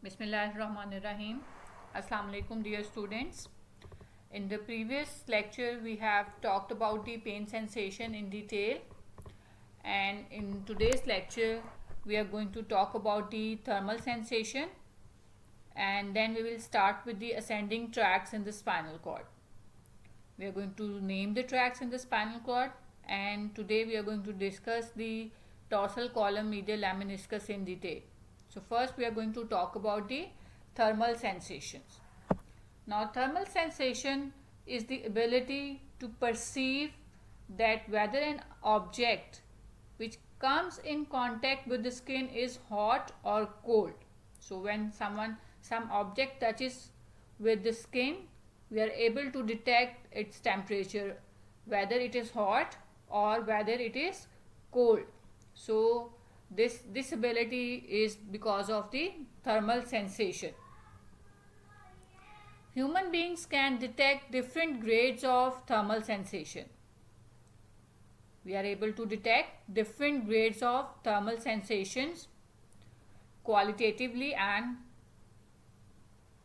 Bismillahirrahmanirrahim. Assalamu alaikum, dear students. In the previous lecture, we have talked about the pain sensation in detail, and in today's lecture, we are going to talk about the thermal sensation, and then we will start with the ascending tracts in the spinal cord. We are going to name the tracts in the spinal cord, and today we are going to discuss the dorsal column medial lemniscus in detail. So first we are going to talk about the thermal sensations. Now thermal sensation is the ability to perceive that whether an object which comes in contact with the skin is hot or cold. So when some object touches with the skin, we are able to detect its temperature, whether it is hot or whether it is cold. So this ability is because of the thermal sensation. Human beings can detect different grades of thermal sensation. We are able to detect different grades of thermal sensations qualitatively and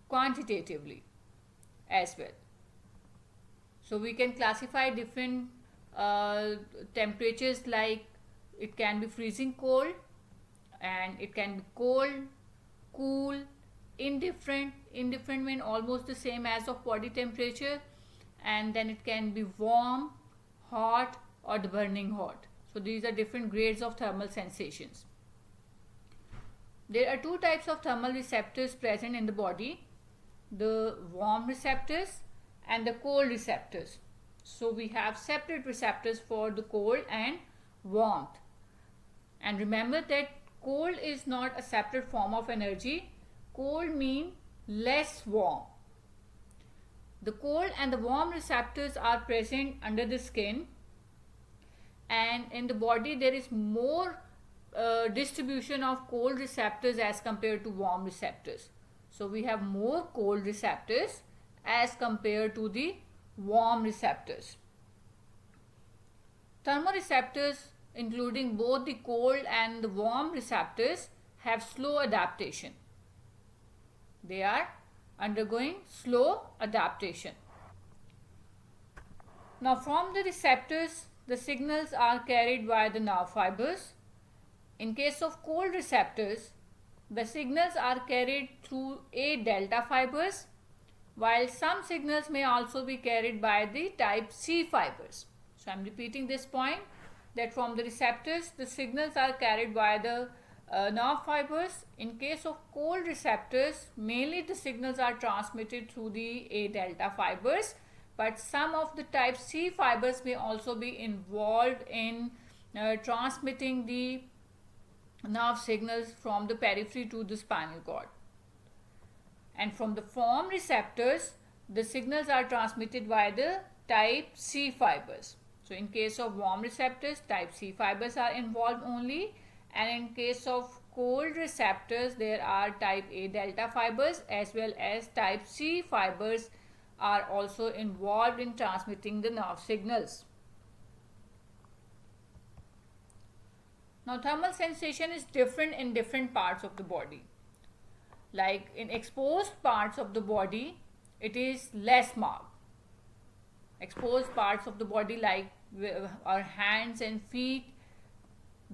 quantitatively as well. So we can classify different temperatures, like it can be freezing cold, and it can be cold, cool, indifferent. Indifferent means almost the same as of body temperature, and then it can be warm, hot, or the burning hot. So these are different grades of thermal sensations. There are two types of thermal receptors present in the body: the warm receptors and the cold receptors. So we have separate receptors for the cold and warmth. And remember that cold is not a separate form of energy. Cold means less warm. The cold and the warm receptors are present under the skin, and in the body there is more distribution of cold receptors as compared to warm receptors. So we have more cold receptors as compared to the warm receptors. Thermoreceptors, including both the cold and the warm receptors, have slow adaptation. They are undergoing slow adaptation. Now from the receptors, the signals are carried by the nerve fibers. In case of cold receptors, the signals are carried through A delta fibers, while some signals may also be carried by the type C fibers. So I am repeating this point, that from the receptors the signals are carried by the nerve fibers. In case of cold receptors, mainly the signals are transmitted through the A delta fibers, but some of the type C fibers may also be involved in transmitting the nerve signals from the periphery to the spinal cord. And from the warm receptors, the signals are transmitted by the type C fibers. So in case of warm receptors, type C fibers are involved only, and in case of cold receptors, there are type A delta fibers as well as type C fibers are also involved in transmitting the nerve signals. Now thermal sensation is different in different parts of the body. Like in exposed parts of the body, it is less marked. Exposed parts of the body like our hands and feet,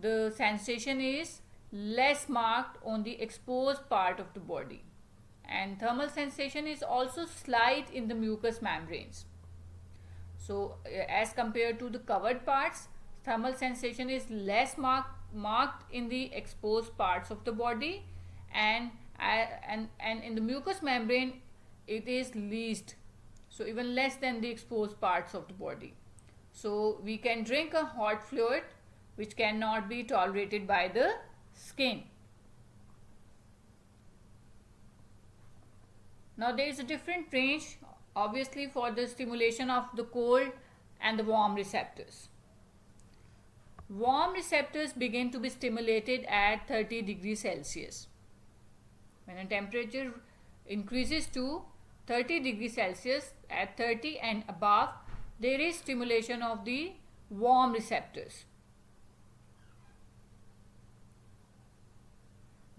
the sensation is less marked on the exposed part of the body. And thermal sensation is also slight in the mucous membranes. So as compared to the covered parts, thermal sensation is less marked in the exposed parts of the body, and in the mucous membrane it is least, so even less than the exposed parts of the body. So we can drink a hot fluid which cannot be tolerated by the skin. Now there is a different range, obviously, for the stimulation of the cold and the warm receptors. Warm receptors begin to be stimulated at 30 degrees Celsius. When a temperature increases to 30 degrees Celsius, at 30 and above, there is stimulation of the warm receptors.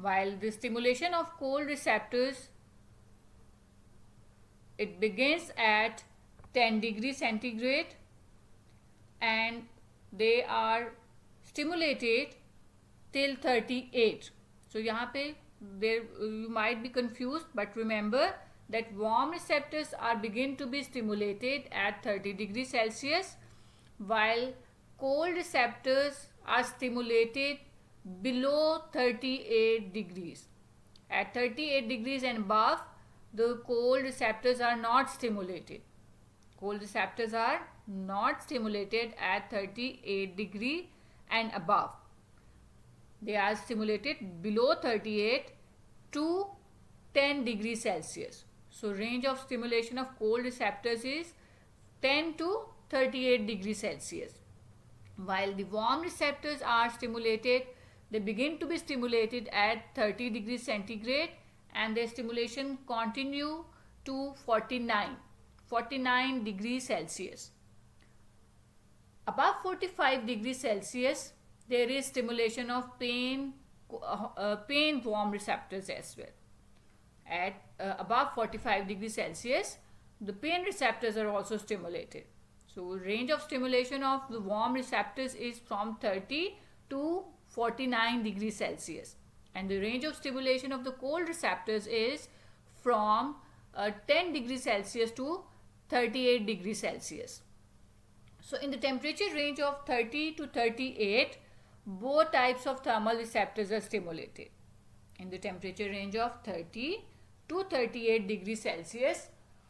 while the stimulation of cold receptors, it begins at 10 degrees centigrade and they are stimulated till 38. So यहाँ पे there you might be confused, but remember that warm receptors are begin to be stimulated at 30 degrees Celsius, while cold receptors are stimulated below 38 degrees. At 38 degrees and above, the cold receptors are not stimulated. Cold receptors are not stimulated at 38 degree and above. They are stimulated below 38 to 10 degrees Celsius. So range of stimulation of cold receptors is 10 to 38 degrees Celsius. While the warm receptors are stimulated, they begin to be stimulated at 30 degrees centigrade and their stimulation continue to 49 degrees Celsius. Above 45 degrees Celsius, there is stimulation of pain warm receptors as well. At above 45 degrees Celsius, the pain receptors are also stimulated. So range of stimulation of the warm receptors is from 30 to 49 degrees Celsius, and the range of stimulation of the cold receptors is from 10 degrees Celsius to 38 degrees Celsius. So in the temperature range of 30 to 38, both types of thermal receptors are stimulated. In the temperature range of 30 to 38 degrees Celsius,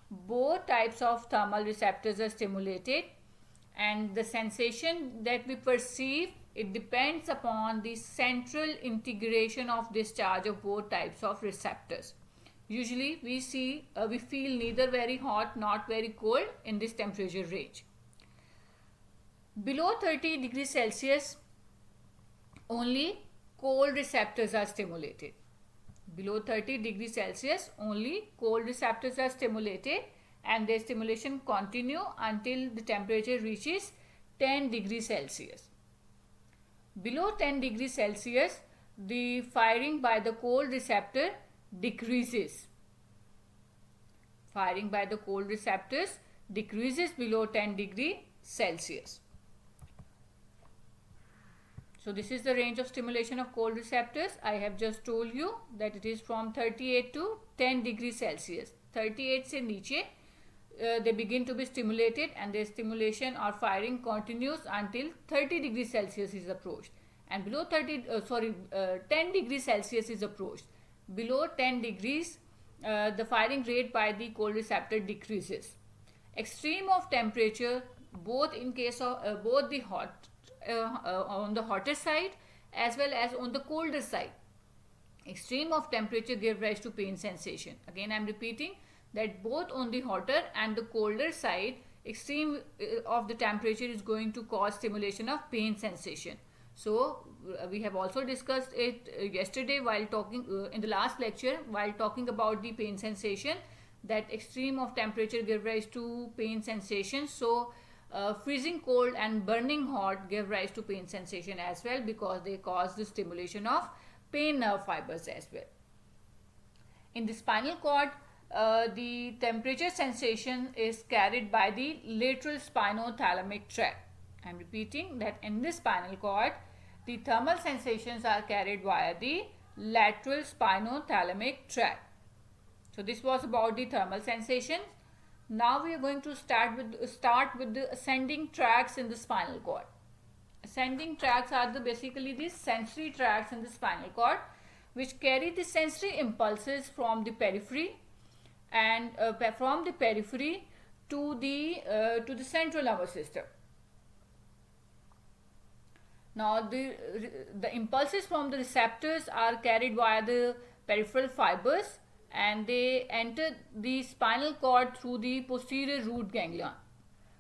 both types of thermal receptors are stimulated, and the sensation that we perceive, it depends upon the central integration of discharge of both types of receptors. Usually we feel neither very hot not very cold in this temperature range. Below 30 degrees Celsius, only cold receptors are stimulated. Below 30 degrees Celsius, only cold receptors are stimulated and their stimulation continue until the temperature reaches 10 degrees Celsius. Below 10 degrees Celsius, the firing by the cold receptor decreases. Firing by the cold receptors decreases below 10 degrees Celsius. So this is the range of stimulation of cold receptors. I have just told you that it is from 38 to 10 degrees Celsius. 38 se niche they begin to be stimulated and their stimulation or firing continues until 30 degrees Celsius is approached. And below 10 degrees Celsius is approached. Below 10 degrees, the firing rate by the cold receptor decreases. Extreme of temperature, both in case of both the hot on the hotter side as well as on the colder side. Extreme of temperature give rise to pain sensation. Again, I am repeating that both on the hotter and the colder side, extreme of the temperature is going to cause stimulation of pain sensation. So we have also discussed it yesterday while talking in the last lecture while talking about the pain sensation, that extreme of temperature give rise to pain sensation. So freezing cold and burning hot give rise to pain sensation as well, because they cause the stimulation of pain nerve fibers as well. In the spinal cord, the temperature sensation is carried by the lateral spinothalamic tract. I am repeating that in the spinal cord, the thermal sensations are carried via the lateral spinothalamic tract. So this was about the thermal sensations. Now we are going to start with the ascending tracts in the spinal cord. Ascending tracts are basically the sensory tracts in the spinal cord, which carry the sensory impulses from the periphery and from the periphery to the central nervous system. Now the impulses from the receptors are carried via the peripheral fibers and they enter the spinal cord through the posterior root ganglion.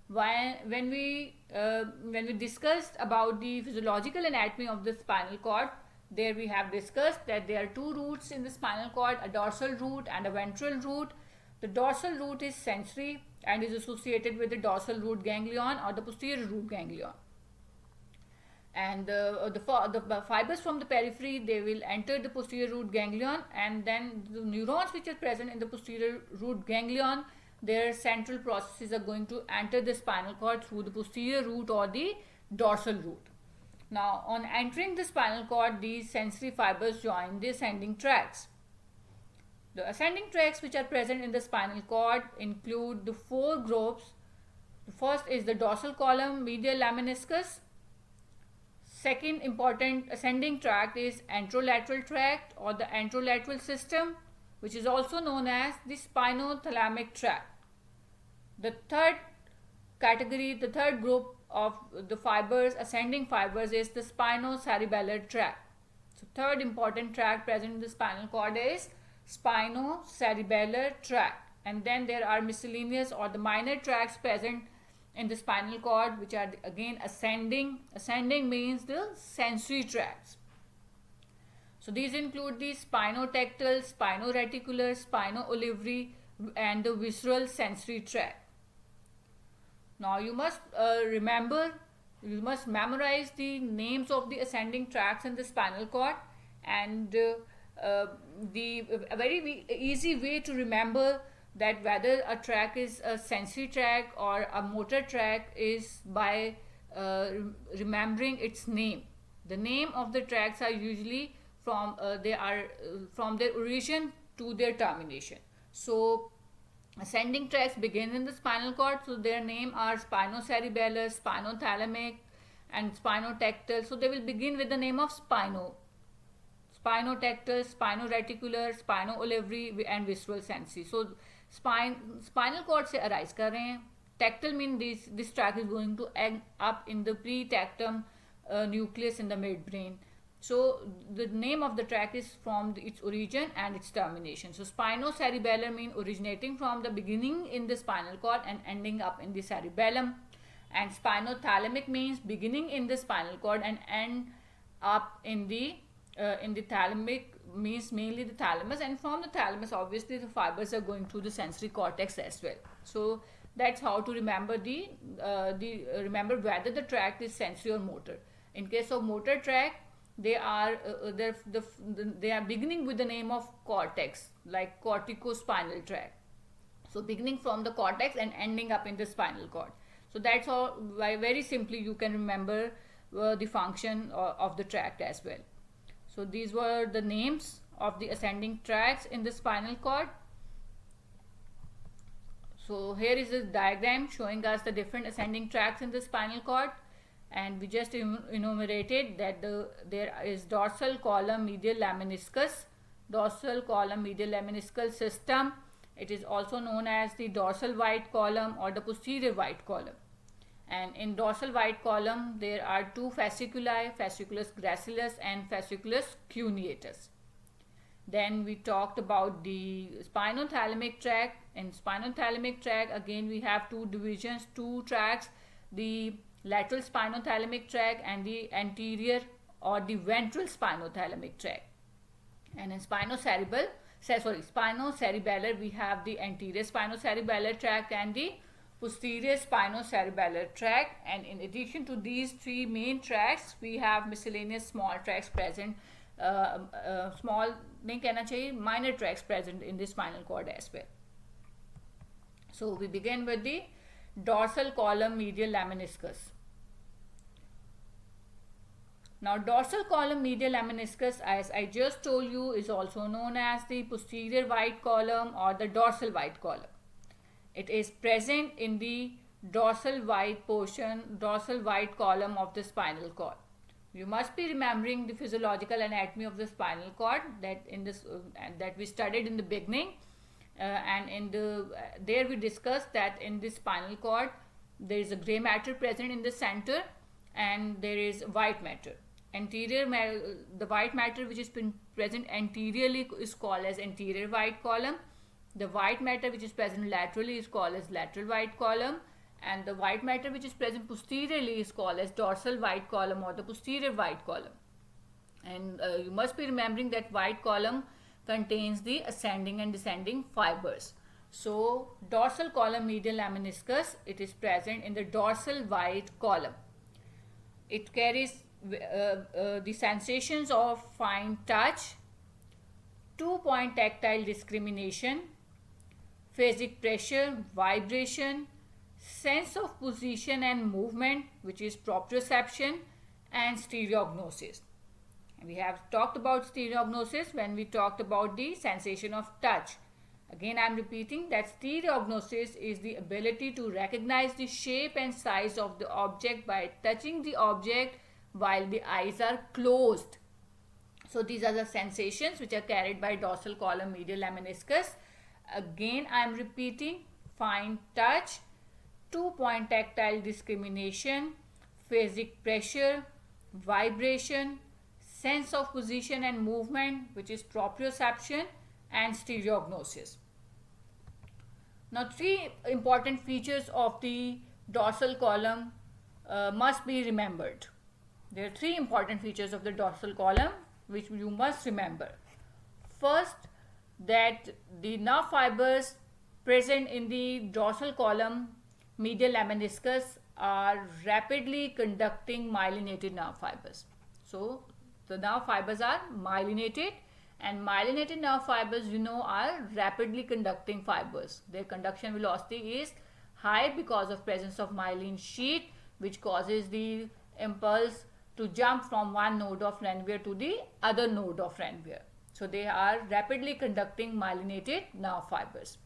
When we discussed about the physiological anatomy of the spinal cord, there we have discussed that there are two roots in the spinal cord, a dorsal root and a ventral root. The dorsal root is sensory and is associated with the dorsal root ganglion or the posterior root ganglion. and the fibers from the periphery, they will enter the posterior root ganglion, and then the neurons which are present in the posterior root ganglion, their central processes are going to enter the spinal cord through the posterior root or the dorsal root. Now on entering the spinal cord, these sensory fibers join the ascending tracts. The ascending tracts which are present in the spinal cord include the four groups. The first is the dorsal column medial lemniscus. Second important ascending tract is anterolateral tract or the anterolateral system, which is also known as the spinothalamic tract. The third category, the third group of the fibers, ascending fibers, is the spinocerebellar tract. So third important tract present in the spinal cord is spinocerebellar tract. And then there are miscellaneous or the minor tracts present in the spinal cord, which are again ascending. Ascending means the sensory tracts. So these include the spinotactile, spinoreticular, spinoolivary, and the visceral sensory tract. Now you must you must memorize the names of the ascending tracts in the spinal cord, and a very easy way to remember that whether a tract is a sensory tract or a motor tract is by remembering its name. The name of the tracts are usually from from their origin to their termination. So ascending tracts begin in the spinal cord, so their name are spinocerebellar, spinothalamic, and spinotactile. So they will begin with the name of spinotactile, spinoreticular, spinoolivary, and visceral sensory. So spinal cord से arise कर रहे हैं. Tactile mean this tract is going to end up in the pretactum nucleus in the midbrain. So the name of the tract is from its origin and its termination. So spinocerebellar mean originating from the beginning in the spinal cord and ending up in the cerebellum, and spinothalamic means beginning in the spinal cord and end up in the thalamic, means mainly the thalamus, and from the thalamus obviously the fibers are going through the sensory cortex as well. So that's how to remember remember whether the tract is sensory or motor. In case of motor tract, they are beginning with the name of cortex, like corticospinal tract. So beginning from the cortex and ending up in the spinal cord. So that's how very simply you can remember the function of the tract as well. So these were the names of the ascending tracts in the spinal cord. So here is a diagram showing us the different ascending tracts in the spinal cord, and we just enumerated that there is dorsal column medial lemniscus, dorsal column medial lemniscal system. It is also known as the dorsal white column or the posterior white column. And in dorsal white column there are two fasciculi, fasciculus gracilis and fasciculus cuneatus. Then we talked about the spinothalamic tract. In spinothalamic tract again we have two divisions, two tracts, the lateral spinothalamic tract and the anterior or the ventral spinothalamic tract. And in spinocerebellar we have the anterior spinocerebellar tract and the posterior spinocerebellar tract, and in addition to these three main tracts we have miscellaneous small tracts present, small नहीं कहना चाहिए, minor tracts present in the spinal cord as well. So we begin with the dorsal column medial lemniscus. Now dorsal column medial lemniscus, as I just told you, is also known as the posterior white column or the dorsal white column. It is present in the dorsal white portion, dorsal white column of the spinal cord. You must be remembering the physiological anatomy of the spinal cord that that we studied in the beginning, and in there we discussed that in the spinal cord there is a gray matter present in the center and there is white matter. The white matter which is present anteriorly is called as anterior white column. The white matter which is present laterally is called as lateral white column, and the white matter which is present posteriorly is called as dorsal white column or the posterior white column. And you must be remembering that white column contains the ascending and descending fibers. So dorsal column medial lemniscus, it is present in the dorsal white column. It carries the sensations of fine touch, 2-point tactile discrimination, phasic pressure, vibration, sense of position and movement, which is proprioception, and stereognosis. We have talked about stereognosis when we talked about the sensation of touch. Again, I am repeating that stereognosis is the ability to recognize the shape and size of the object by touching the object while the eyes are closed. So these are the sensations which are carried by dorsal column medial lemniscus. Again, I am repeating: fine touch, 2-point tactile discrimination, phasic pressure, vibration, sense of position and movement, which is proprioception, and stereognosis. Now, 3 important features of the dorsal column must be remembered. There are 3 important features of the dorsal column which you must remember. First, that the nerve fibers present in the dorsal column medial lemniscus are rapidly conducting myelinated nerve fibers. So, the nerve fibers are myelinated, and myelinated nerve fibers, you know, are rapidly conducting fibers. Their conduction velocity is high because of presence of myelin sheath, which causes the impulse to jump from one node of Ranvier to the other node of Ranvier. So they are rapidly conducting myelinated nerve fibers.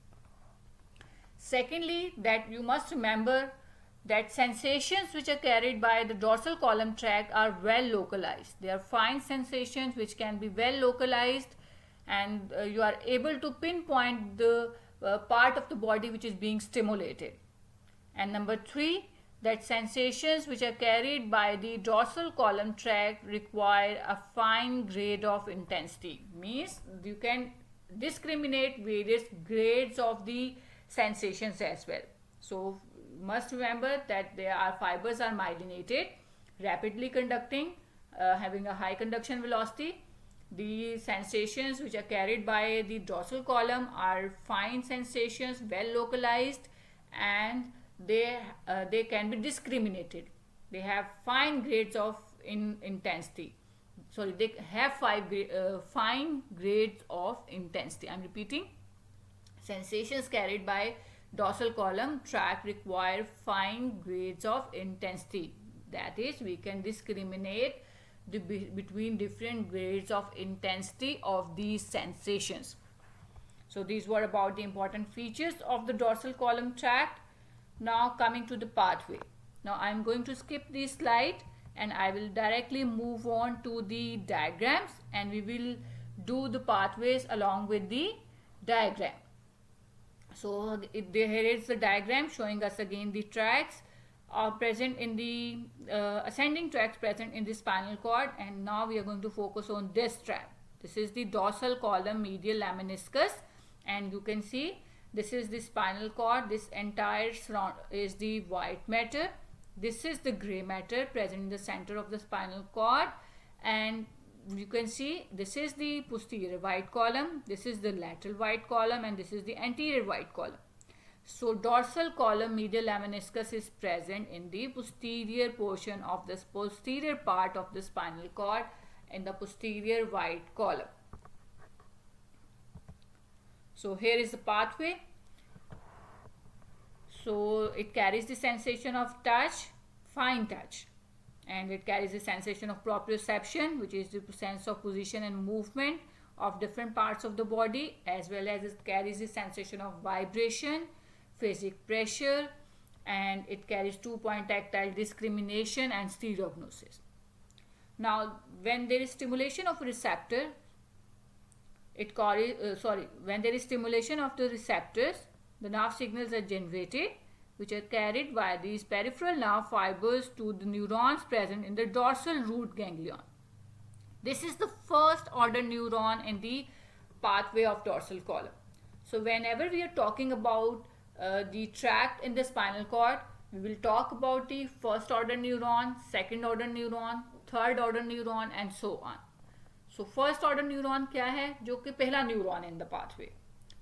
Secondly, that you must remember that sensations which are carried by the dorsal column tract are well localized. They are fine sensations which can be well localized, and you are able to pinpoint the part of the body which is being stimulated. And number 3, that sensations which are carried by the dorsal column tract require a fine grade of intensity. Means you can discriminate various grades of the sensations as well. So must remember that their fibers are myelinated, rapidly conducting, having a high conduction velocity. The sensations which are carried by the dorsal column are fine sensations, well localized, and they can be discriminated. They have fine grades of intensity. Sorry, they have fine grades of intensity. I am repeating. Sensations carried by dorsal column tract require fine grades of intensity. That is, we can discriminate between different grades of intensity of these sensations. So these were about the important features of the dorsal column tract. Now coming to the pathway. Now I am going to skip this slide and I will directly move on to the diagrams, and we will do the pathways along with the diagram. So here is the diagram showing us again the tracts are present in the ascending tracts present in the spinal cord, and now we are going to focus on this tract. This is the dorsal column medial lemniscus, and you can see this is the spinal cord. This entire surround is the white matter. This is the gray matter present in the center of the spinal cord, and you can see this is the posterior white column, this is the lateral white column, and this is the anterior white column. So dorsal column medial lemniscus is present in the posterior portion of this posterior part of the spinal cord in the posterior white column. So here is the pathway. So it carries the sensation of touch, fine touch, and it carries the sensation of proprioception, which is the sense of position and movement of different parts of the body, as well as it carries the sensation of vibration, phasic pressure, and it carries 2-point tactile discrimination and stereognosis. Now, when there is stimulation of a receptor, when there is stimulation of the receptors, the nerve signals are generated, which are carried via these peripheral nerve fibers to the neurons present in the dorsal root ganglion. This is the first order neuron in the pathway of dorsal column. So whenever we are talking about the tract in the spinal cord, we will talk about the first order neuron, second order neuron, third order neuron, and so on. So first order neuron क्या है? जो कि पहला neuron in the pathway.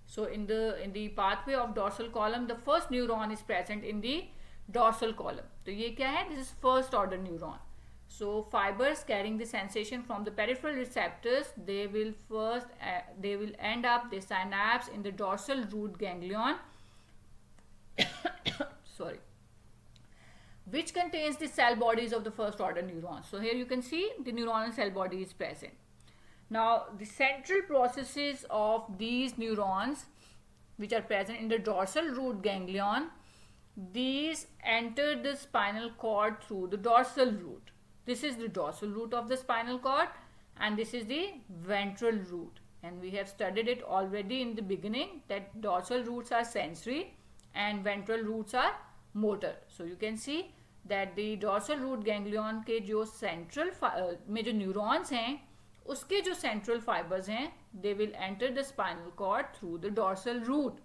So in the pathway of dorsal column, the first neuron is present in the dorsal column. तो ये क्या है? This is first order neuron. So fibers carrying the sensation from the peripheral receptors, they will end up the synapse in the dorsal root ganglion, sorry, which contains the cell bodies of the first order neurons. So here you can see the neuronal cell body is present. Now the central processes of these neurons which are present in the dorsal root ganglion, these enter the spinal cord through the dorsal root. This is the dorsal root of the spinal cord and this is the ventral root, and we have studied it already in the beginning that dorsal roots are sensory and ventral roots are motor. So you can see that the dorsal root ganglion के जो central में जो neurons हैं उसके जो central fibers हैं they will enter the spinal cord through the dorsal root.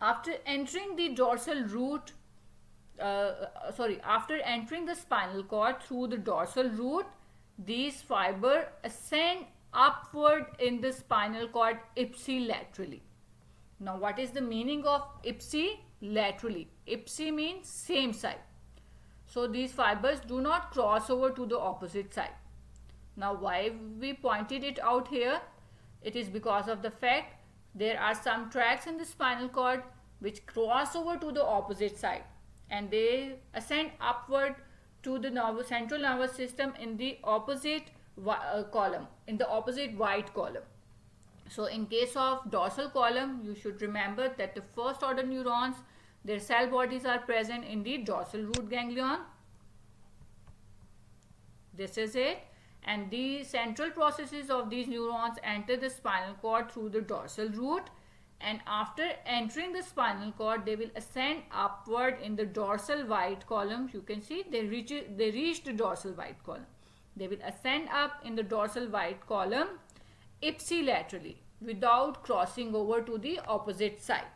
After entering the dorsal root after entering the spinal cord through the dorsal root, these fibers ascend upward in the spinal cord ipsilaterally. Now what is the meaning of ipsilaterally? Ipsi means same side. So these fibers do not cross over to the opposite side. Now why we pointed it out here? It is because of the fact there are some tracts in the spinal cord which cross over to the opposite side and they ascend upward to the central nervous system in the opposite column, in the opposite white column. So in case of dorsal column, you should remember that the first order neurons, their cell bodies are present in the dorsal root ganglion. This is it. And the central processes of these neurons enter the spinal cord through the dorsal root, and after entering the spinal cord they will ascend upward in the dorsal white column. You can see they reach the dorsal white column. They will ascend up in the dorsal white column ipsilaterally without crossing over to the opposite side.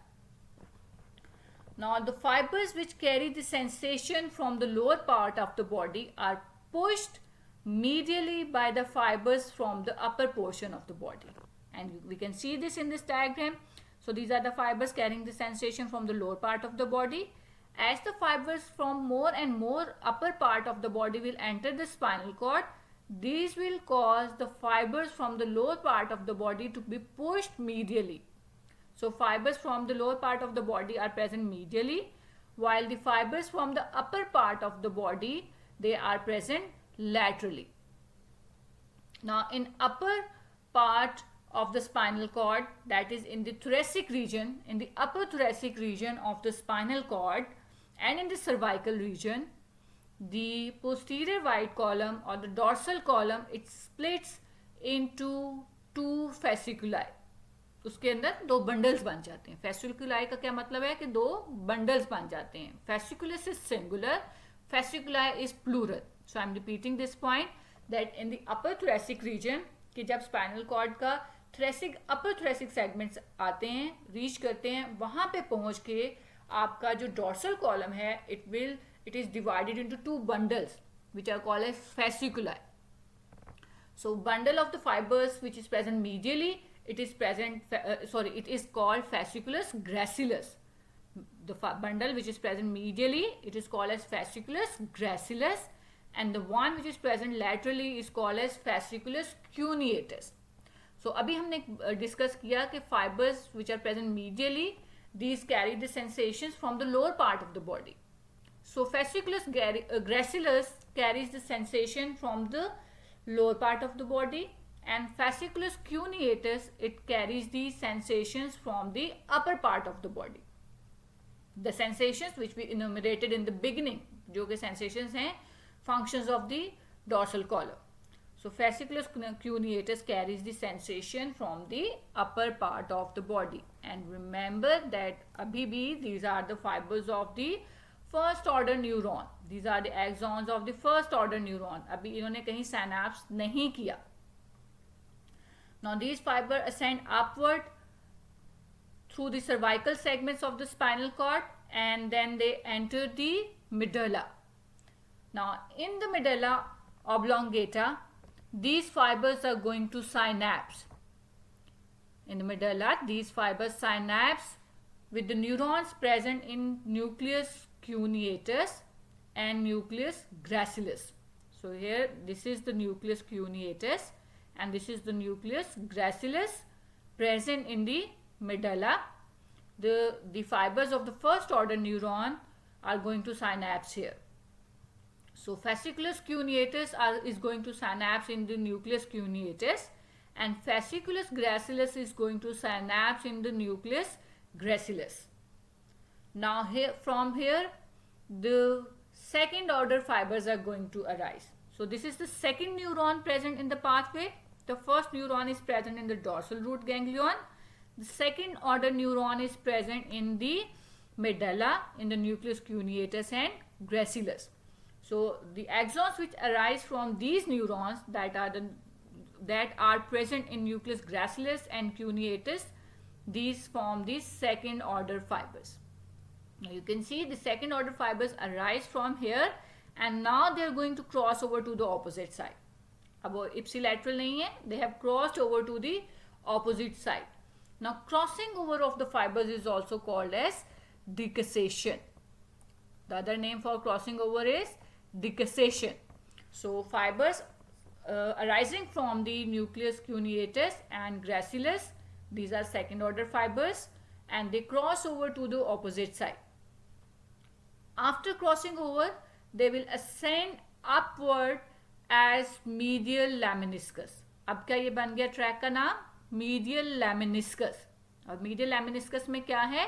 Now the fibers which carry the sensation from the lower part of the body are pushed medially by the fibers from the upper portion of the body, and we can see this in this diagram. So these are the fibers carrying the sensation from the lower part of the body. As the fibers from more and more upper part of the body will enter the spinal cord, these will cause the fibers from the lower part of the body to be pushed medially. So fibers from the lower part of the body are present medially, while the fibers from the upper part of the body, they are present laterally. Now in upper part of the spinal cord, that is in the thoracic region, in the upper thoracic region of the spinal cord and in the cervical region, the posterior white column or the dorsal column, it splits into two fasciculi. उसके अंदर दो bundles बन जाते हैं. fasciculi का क्या मतलब है कि दो बंडल्स बन जाते हैं. fasciculus is singular, fasciculi is plural. So I am repeating this point that in the upper thoracic region, कि जब spinal cord का thoracic upper thoracic segments आते हैं, reach करते हैं, वहाँ पे पहुँच के आपका जो dorsal column है, it is divided into two bundles which are called as fasciculi. So bundle of the fibers which is present medially, it is called fasciculus gracilis. The bundle which is present medially, it is called as fasciculus gracilis, and the one which is present laterally is called as fasciculus cuneatus. So अभी हमने discuss किया कि fibers which are present medially, these carry the sensations from the lower part of the body. So fasciculus gracilis carries the sensation from the lower part of the body, and fasciculus cuneatus, it carries the sensations from the upper part of the body. The sensations which we enumerated in the beginning, जो के sensations हैं functions of the dorsal column. So fasciculus cuneatus carries the sensation from the upper part of the body. And remember that abhi bhi, these are the fibers of the first order neuron. These are the axons of the first order neuron. अभी इन्होंने कहीं synapse नहीं किया. Now these fibers ascend upward through the cervical segments of the spinal cord and then they enter the medulla. Now in the medulla oblongata, these fibers are going to synapse. In the medulla, these fibers synapse with the neurons present in nucleus cuneatus, and nucleus gracilis. So here this is the nucleus cuneatus and this is the nucleus gracilis present in the medulla. The fibers of the first order neuron are going to synapse here. So fasciculus cuneatus is going to synapse in the nucleus cuneatus and fasciculus gracilis is going to synapse in the nucleus gracilis. Now from here the second order fibers are going to arise. So this is the second neuron present in the pathway. The first neuron is present in the dorsal root ganglion. The second order neuron is present in the medulla, in the nucleus cuneatus and gracilis. So the axons which arise from these neurons that are present in nucleus gracilis and cuneatus, these form the second order fibers. Now you can see the second order fibers arise from here and now they are going to cross over to the opposite side. अब वो ipsilateral नहीं है, they have crossed over to the opposite side. Now crossing over of the fibers is also called as decussation. The other name for crossing over is decussation. So fibers arising from the nucleus cuneatus and gracilis, these are second order fibers and they cross over to the opposite side. After crossing over, they will ascend upward as medial lemniscus. अब क्या ये बन गया track का नाम? Medial lemniscus. और medial lemniscus में क्या है?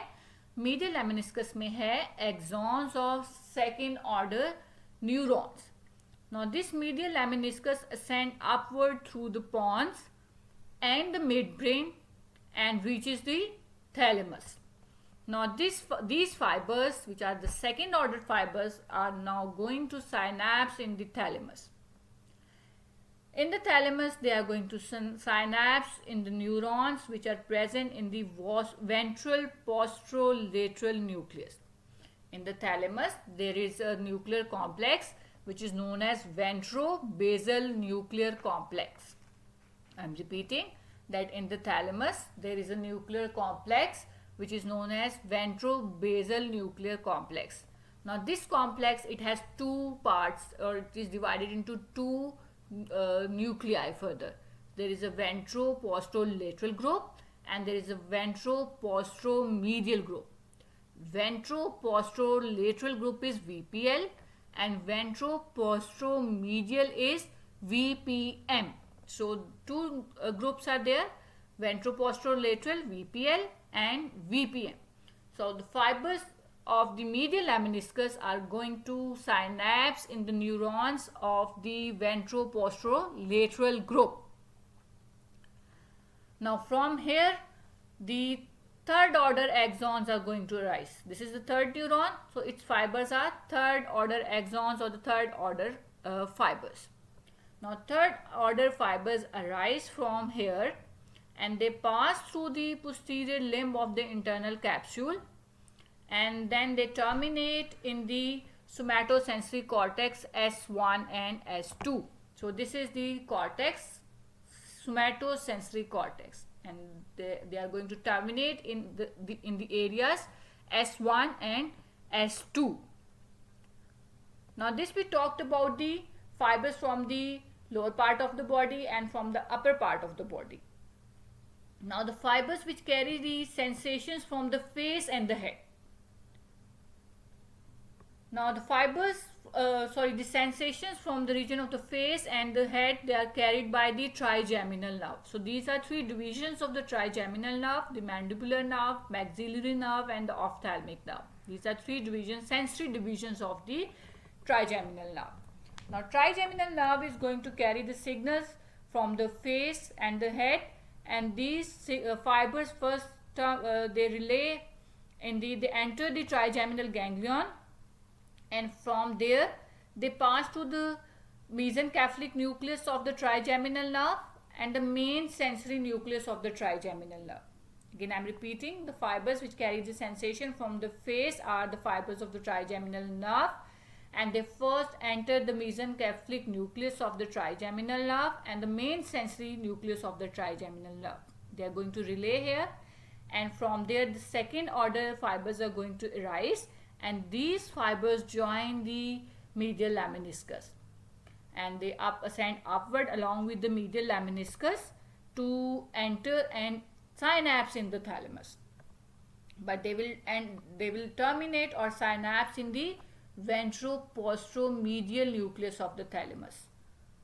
मीडियल लेमिनिस्कस में है axons of second order neurons. Now this medial lemniscus ascend upward through the pons and the midbrain and reaches the thalamus. Now these fibers, which are the second order fibers, are now going to synapse in the thalamus. In the thalamus, they are going to synapse in the neurons which are present in the ventral posterolateral nucleus. In the thalamus, there is a nuclear complex which is known as ventrobasal nuclear complex. I am repeating that in the thalamus, there is a nuclear complex which is known as ventrobasal nuclear complex. Now this complex, it has two parts, or it is divided into two nuclei further. There is a ventroposterolateral group and there is a ventroposteromedial group. Ventroposterolateral group is VPL and ventroposteromedial is VPM. So two groups are there, ventroposterolateral VPL and VPM. So the fibers of the medial lemniscus are going to synapse in the neurons of the ventroposterolateral group. Now from here the third order axons are going to arise. This is the third neuron, so its fibers are third order axons or the third order fibers. Now third order fibers arise from here and they pass through the posterior limb of the internal capsule and then they terminate in the somatosensory cortex S1 and S2. So this is the cortex, somatosensory cortex, and they are going to terminate in the areas S1 and S2. Now this we talked about the fibers from the lower part of the body and from the upper part of the body. Now the fibers which carry the sensations from the face and the head. Now the the sensations from the region of the face and the head, they are carried by the trigeminal nerve. So these are three divisions of the trigeminal nerve: the mandibular nerve, maxillary nerve and the ophthalmic nerve. These are three divisions, sensory divisions of the trigeminal nerve. Now trigeminal nerve is going to carry the signals from the face and the head, and these fibers first they relay in they enter the trigeminal ganglion, and from there they pass to the mesencephalic nucleus of the trigeminal nerve and the main sensory nucleus of the trigeminal nerve. Again I am repeating, the fibers which carry the sensation from the face are the fibers of the trigeminal nerve, and they first enter the mesencephalic nucleus of the trigeminal nerve and the main sensory nucleus of the trigeminal nerve. They are going to relay here, and from there the second order fibers are going to arise and these fibers join the medial lemniscus, and they ascend upward along with the medial lemniscus to enter and synapse in the thalamus, but they will terminate or synapse in the ventropostromedial nucleus of the thalamus.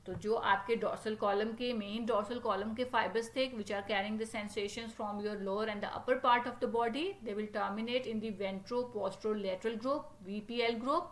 तो जो आपके dorsal column के main dorsal column के fibres थे which are carrying the sensations from your lower and the upper part of the body, they will terminate in the ventroposterolateral group, VPL group,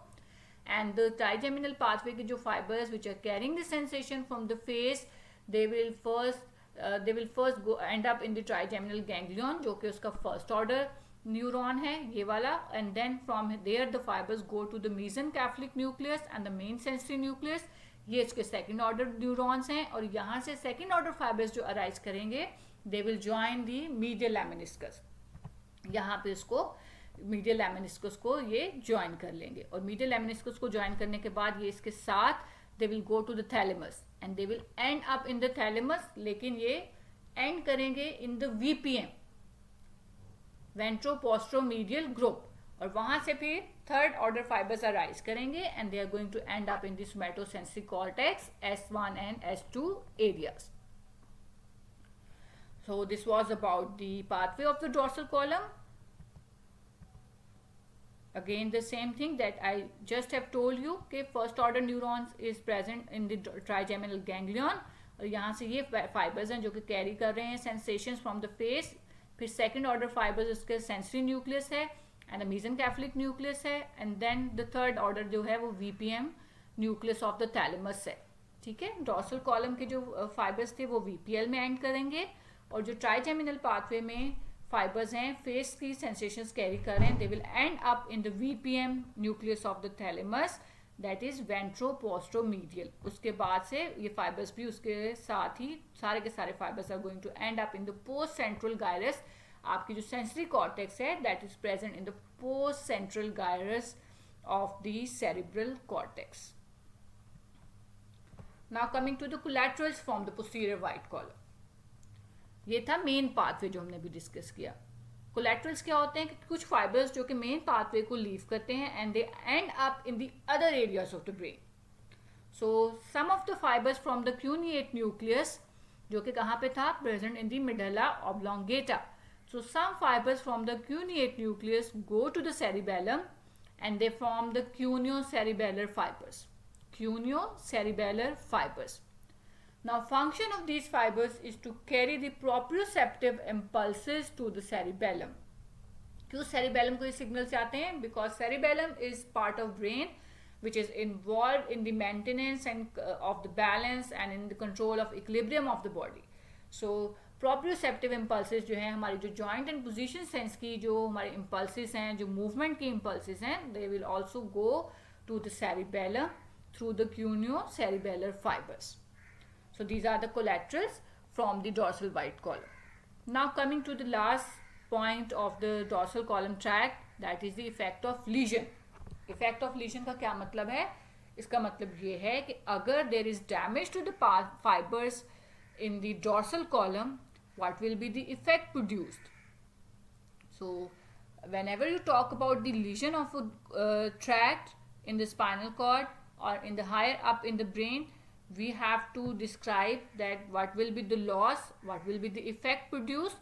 and the trigeminal pathway के जो fibers which are carrying the sensation from the face, they will first go end up in the trigeminal ganglion जो कि उसका first order neuron है ये वाला, and then from there the fibers go to the mesencephalic nucleus and the main sensory nucleus, ये इसके second order neurons हैं, और यहाँ से सेकेंड ऑर्डर फाइबर्स जो अराइज करेंगे they will join the medial lemniscus, यहाँ पे इसको मीडियल लैमिनिस्कस को ये ज्वाइन कर लेंगे, और मीडियल लैमिनिस्कस को ज्वाइन करने के बाद ये इसके साथ they will go to the thalamus and they will end up in the thalamus, लेकिन ये एंड करेंगे in the VPM, ventroposteromedial group, और वहां से फिर थर्ड ऑर्डर फाइबर्स अराइज करेंगे and they are going to end up in the somatosensory cortex S1 and S2 areas. So this was about the pathway of the dorsal column. Again the same thing that I just have told you कि first order neurons is present in the trigeminal ganglion, और यहाँ से ये fibers हैं जो कि carry कर रहे हैं sensations from the face, फिर second order fibers उसके sensory nucleus है and the mesencephalic nucleus है, and then the third order जो है वो VPM nucleus of the thalamus है. ठीक है, dorsal column के जो fibers थे वो VPL में end करेंगे, और जो trigeminal pathway में fibers हैं फेस की sensations कैरी कर रहे हैं, they will end up in the VPM nucleus of the thalamus, that is ventropostromedial. उसके बाद से ये fibers भी उसके साथ ही सारे के सारे fibers are going to end up in the post central gyrus. आपकी जो सेंसरी कॉर्टेक्स है that is present in the post central gyrus of the cerebral cortex. Now coming to the collaterals from the posterior white column. ये था main pathway जो हमने भी discuss किया. Collaterals क्या होते हैं कि कुछ फाइबर्स जो कि मेन पाथवे को लीव करते हैं and they end up in the other areas of the brain. So some of the fibres from the cuneate nucleus जो कि कहाँ पे था, present in the medulla oblongata. So some fibers from the cuneate nucleus go to the cerebellum and they form the cuneo-cerebellar fibers. Cuneo-cerebellar fibers. Now function of these fibers is to carry the proprioceptive impulses to the cerebellum. क्यों cerebellum को ये signals आते हैं? Because cerebellum is part of brain which is involved in the maintenance and of the balance and in the control of equilibrium of the body. So proprioceptive impulses जो हैं हमारी जो joint and position sense की जो हमारे impulses हैं, जो movement की इम्पल्सेस हैं, they will also go to the cerebellum through the cuneocerebellar fibres. So these are the collaterals from the dorsal white column. Now coming to the last point of the dorsal column tract, that is the effect of lesion. Effect of lesion का क्या मतलब है? इसका मतलब ये है कि अगर there is damage to the fibres in the dorsal column, what will be the effect produced? So whenever you talk about the lesion of a tract in the spinal cord or in the higher up in the brain, we have to describe that what will be the loss, what will be the effect produced.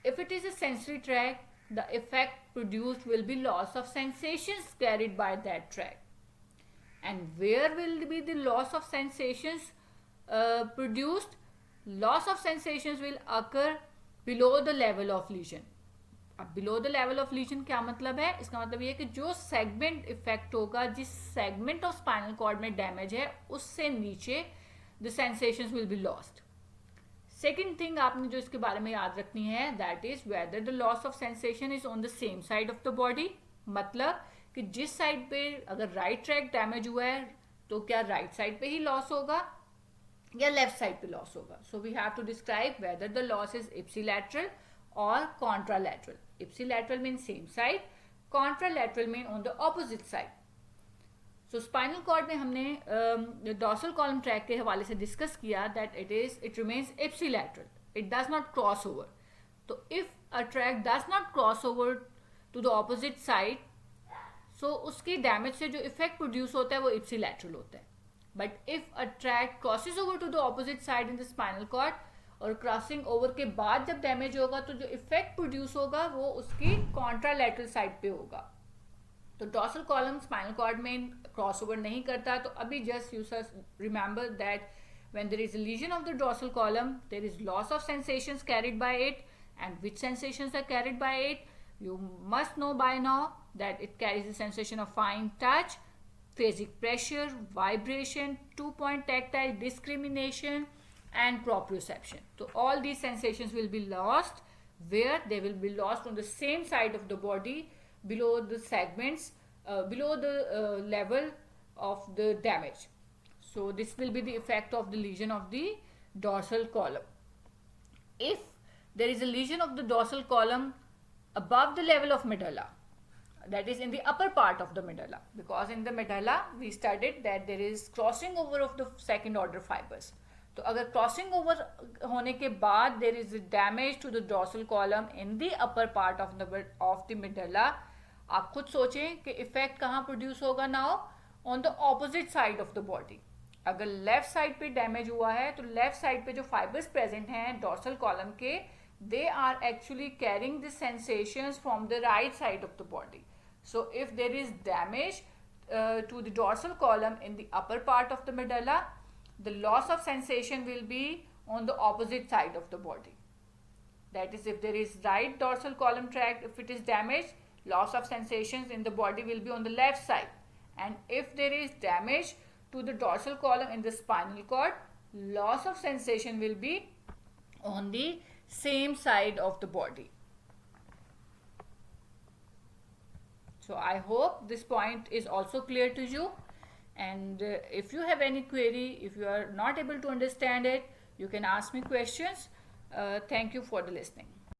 If it is a sensory tract, the effect produced will be loss of sensations carried by that tract. And where will be the loss of sensations produced? Loss of sensations will occur below the level of lesion. अब below the level of lesion क्या मतलब है? इसका मतलब ये है कि जो सेगमेंट इफेक्ट होगा, जिस सेगमेंट ऑफ स्पाइनल कॉर्ड में डैमेज है उससे नीचे the sensations will be lost. Second thing आपने जो इसके बारे में याद रखनी है that is whether the loss of sensation is on the same side of the body. मतलब कि जिस साइड पे अगर राइट ट्रैक डैमेज हुआ है तो क्या राइट साइड पे ही लॉस होगा या लेफ्ट साइड पे लॉस होगा. So we have to describe whether the loss is ipsilateral और contralateral. Ipsilateral mean same side, contralateral mean on the opposite side. So spinal cord में हमने डॉर्सल कॉलम ट्रैक के हवाले से डिस्कस किया that it remains ipsilateral, it does not cross over. तो if a track does not cross over to the opposite side, so उसकी damage से जो इफेक्ट प्रोड्यूस होता है वो इप्सिलैटरल होता है. But if a tract crosses over to the opposite side in the spinal cord, और क्रॉसिंग ओवर के बाद जब डैमेज होगा तो जो इफेक्ट प्रोड्यूस होगा वो उसकी कॉन्ट्रालैटरल साइड पे होगा. तो डॉर्सल कॉलम स्पाइनल कॉर्ड में क्रॉस ओवर नहीं करता. तो अभी just you remember that when there is a lesion of the dorsal column, there is loss of sensations carried by it. And which sensations are carried by it? You must know by now that it carries the sensation of fine touch, phasic pressure, vibration, 2-point tactile discrimination, and proprioception. So all these sensations will be lost. Where? They will be lost on the same side of the body, below the segments, below the level of the damage. So this will be the effect of the lesion of the dorsal column. If there is a lesion of the dorsal column above the level of medulla, that is in the upper part of the medulla, because in the medulla we studied that there is crossing over of the second order fibers. तो अगर crossing over होने के बाद there is damage to the dorsal column in the upper part of the medulla, आप खुद सोचें कि effect कहाँ प्रोड्यूस होगा. Now on the opposite side of the body. अगर लेफ्ट साइड पे डैमेज हुआ है तो लेफ्ट साइड पे जो फाइबर्स प्रेजेंट हैं डॉर्सल कॉलम के, they are actually carrying the sensations from the right side of the body. So if there is damage to the dorsal column in the upper part of the medulla, the loss of sensation will be on the opposite side of the body. That is, if there is right dorsal column tract, if it is damaged, loss of sensations in the body will be on the left side. And if there is damage to the dorsal column in the spinal cord, loss of sensation will be on the same side of the body. So I hope this point is also clear to you. And if you have any query, if you are not able to understand it, you can ask me questions. Thank you for the listening.